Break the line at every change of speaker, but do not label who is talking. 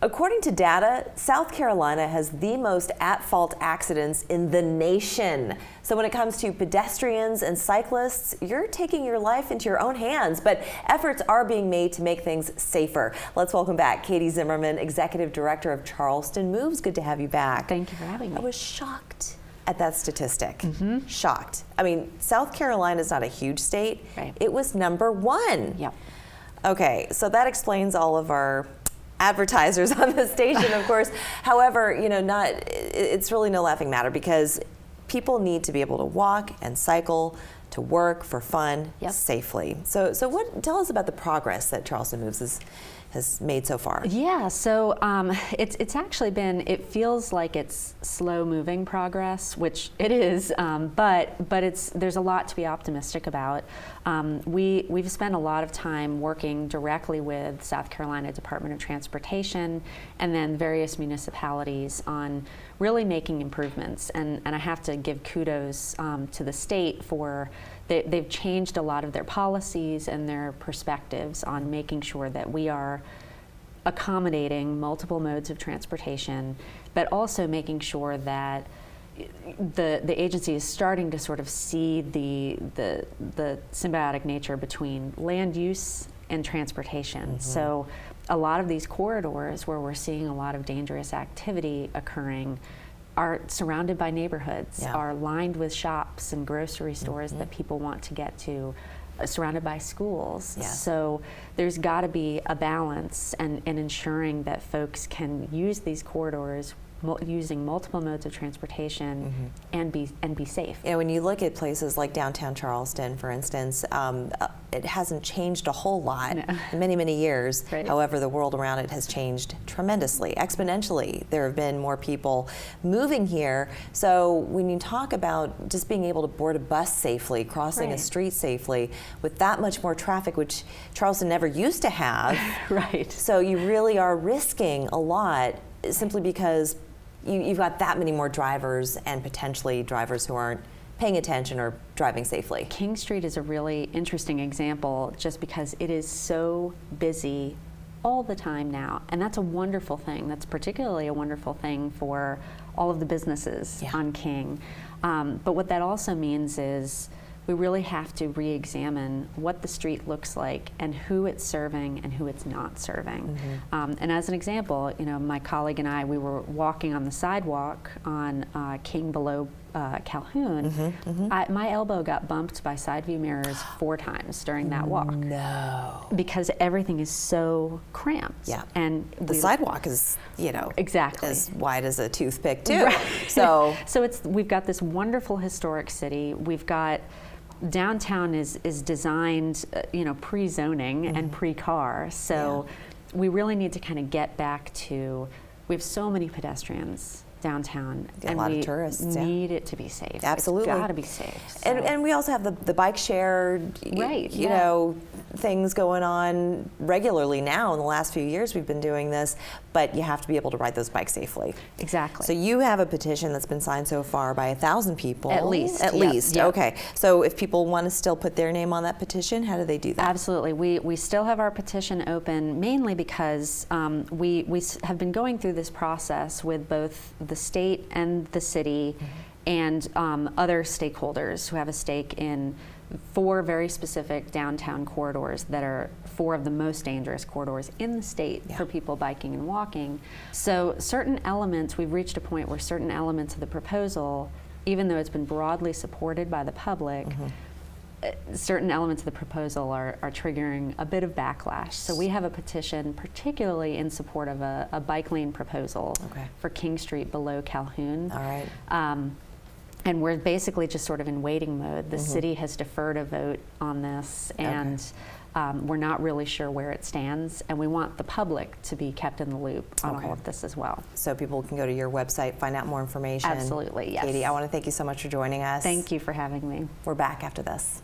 According to data, South Carolina has the most at-fault accidents in the nation. So when it comes to pedestrians and cyclists, you're taking your life into your own hands, but efforts are being made to make things safer. Let's welcome back Katie Zimmerman, Executive Director of Charleston Moves. Good to have you back.
Thank you for having me.
I was shocked at that statistic. Shocked. I mean, South Carolina is not a huge state.
Right.
It was #1.
Yep.
Okay, so that explains all of our advertisers on the station, of course. However, you know, it's really no laughing matter because people need to be able to walk and cycle to work for fun safely. So tell us about the progress that Charleston Moves has made so far.
Yeah, so it's actually been, it feels like it's slow moving progress, which it is, but there's a lot to be optimistic about. We've spent a lot of time working directly with South Carolina Department of Transportation and then various municipalities on really making improvements, and I have to give kudos to the state for they've changed a lot of their policies and their perspectives on making sure that we are accommodating multiple modes of transportation, but also making sure that the agency is starting to sort of see the symbiotic nature between land use and transportation. So a lot of these corridors where we're seeing a lot of dangerous activity occurring are surrounded by neighborhoods, are lined with shops and grocery stores that people want to get to, surrounded by schools. So there's got to be a balance and ensuring that folks can use these corridors using multiple modes of transportation and be safe.
You know, when you look at places like downtown Charleston, for instance, it hasn't changed a whole lot in many, many years. However, the world around it has changed tremendously, exponentially. There have been more people moving here. So when you talk about just being able to board a bus safely, crossing a street safely, with that much more traffic, which Charleston never used to have. So you really are risking a lot simply because you've got that many more drivers and potentially drivers who aren't paying attention or driving safely.
King Street is a really interesting example just because it is so busy all the time now, and that's a wonderful thing. That's particularly a wonderful thing for all of the businesses on King. But what that also means is we really have to re-examine what the street looks like and who it's serving and who it's not serving. And as an example, you know, my colleague and I, we were walking on the sidewalk on King below Calhoun. My elbow got bumped by side view mirrors 4 times during that walk.
No.
Because everything is so cramped. And
the sidewalk is, you know, as wide as a toothpick too. So
we've got this wonderful historic city. We've got downtown is designed, you know, pre-zoning and pre-car. So we really need to kind of get back to, we have so many pedestrians downtown, and
a lot
we
of tourists
need it to be safe.
Absolutely.
It's got to be safe. So.
And we also have the bike share, you know, things going on regularly now. In the last few years we've been doing this, but you have to be able to ride those bikes safely.
Exactly.
So you have a petition that's been signed so far by 1,000 people.
At least.
At least. Okay. So if people want to still put their name on that petition, how do they do that?
Absolutely. We still have our petition open, mainly because we have been going through this process with both the state and the city and other stakeholders who have a stake in 4 very specific downtown corridors that are 4 of the most dangerous corridors in the state for people biking and walking. So certain elements, we've reached a point where certain elements of the proposal, even though it's been broadly supported by the public, certain elements of the proposal are triggering a bit of backlash. So we have a petition particularly in support of a bike lane proposal for King Street below Calhoun. And we're basically just sort of in waiting mode. The city has deferred a vote on this, and we're not really sure where it stands, and we want the public to be kept in the loop on all of this as well.
So people can go to your website, find out more information.
Absolutely, yes.
Katie, I want to thank you so much for joining us.
Thank you for having me.
We're back after this.